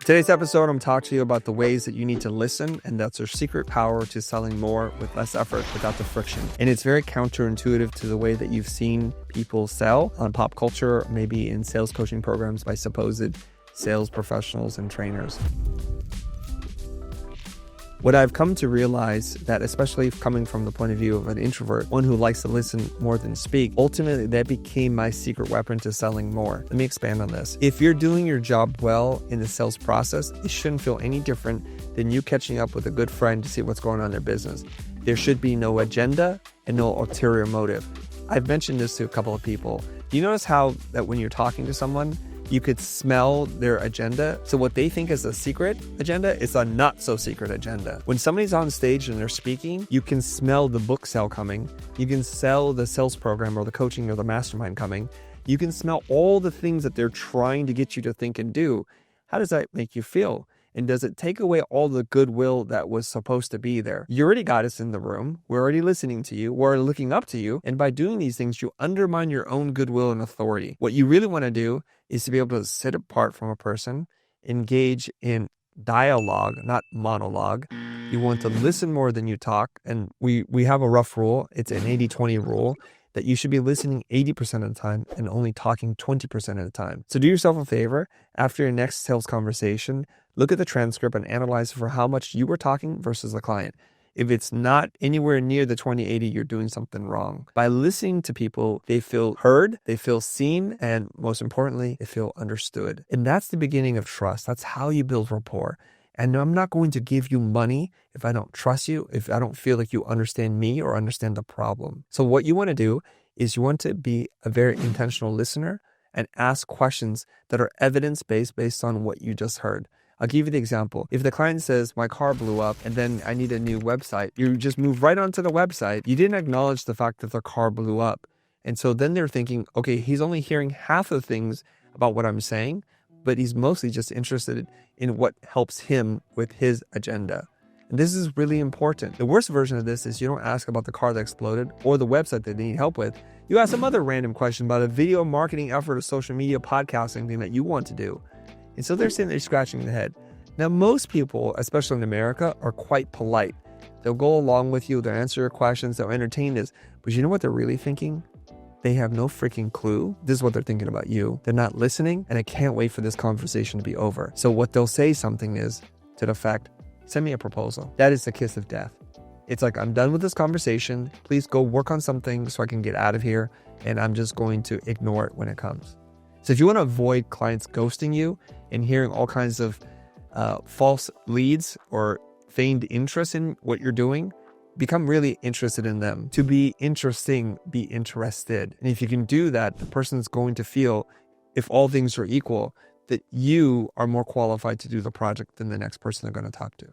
Today's episode, I'm talking to you about the ways that you need to listen, and that's your secret power to selling more with less effort without the friction. And it's very counterintuitive to the way that you've seen people sell on pop culture, maybe in sales coaching programs by supposed sales professionals and trainers. What I've come to realize that, especially coming from the point of view of an introvert, one who likes to listen more than speak, ultimately that became my secret weapon to selling more. Let me expand on this. If you're doing your job well in the sales process, it shouldn't feel any different than you catching up with a good friend to see what's going on in their business. There should be no agenda and no ulterior motive. I've mentioned this to a couple of people. Do you notice how that when you're talking to someone, you could smell their agenda? So what they think is a secret agenda is a not so secret agenda. When somebody's on stage and they're speaking, you can smell the book sale coming. You can smell the sales program or the coaching or the mastermind coming. You can smell all the things that they're trying to get you to think and do. How does that make you feel? And does it take away all the goodwill that was supposed to be there? You already got us in the room. We're already listening to you. We're looking up to you. And by doing these things, you undermine your own goodwill and authority. What you really want to do is to be able to sit apart from a person, engage in dialogue, not monologue. You want to listen more than you talk. And we have a rough rule. It's an 80-20 rule, that you should be listening 80% of the time and only talking 20% of the time. So do yourself a favor. After your next sales conversation, look at the transcript and analyze for how much you were talking versus the client. If it's not anywhere near the 20-80, you're doing something wrong. By listening to people, they feel heard, they feel seen, and most importantly, they feel understood. And that's the beginning of trust. That's how you build rapport. And I'm not going to give you money if I don't trust you, if I don't feel like you understand me or understand the problem. So what you want to do is you want to be a very intentional listener and ask questions that are evidence-based based on what you just heard. I'll give you the example. If the client says, my car blew up and then I need a new website, you just move right onto the website. You didn't acknowledge the fact that the car blew up. And so then they're thinking, okay, he's only hearing half of things about what I'm saying, but he's mostly just interested in what helps him with his agenda. And this is really important. The worst version of this is you don't ask about the car that exploded or the website that they need help with. You ask some other random question about a video marketing effort or social media podcasting thing that you want to do. And so they're sitting there scratching their head. Now, most people, especially in America, are quite polite. They'll go along with you. They'll answer your questions. They'll entertain this. But you know what they're really thinking? They have no freaking clue. This is what they're thinking about you. They're not listening, and I can't wait for this conversation to be over. So what they'll say something is to the effect, send me a proposal. That is the kiss of death. It's like, I'm done with this conversation. Please go work on something so I can get out of here, and I'm just going to ignore it when it comes. So if you want to avoid clients ghosting you and hearing all kinds of false leads or feigned interest in what you're doing, become really interested in them. To be interesting, be interested. And if you can do that, the person's going to feel, if all things are equal, that you are more qualified to do the project than the next person they're going to talk to.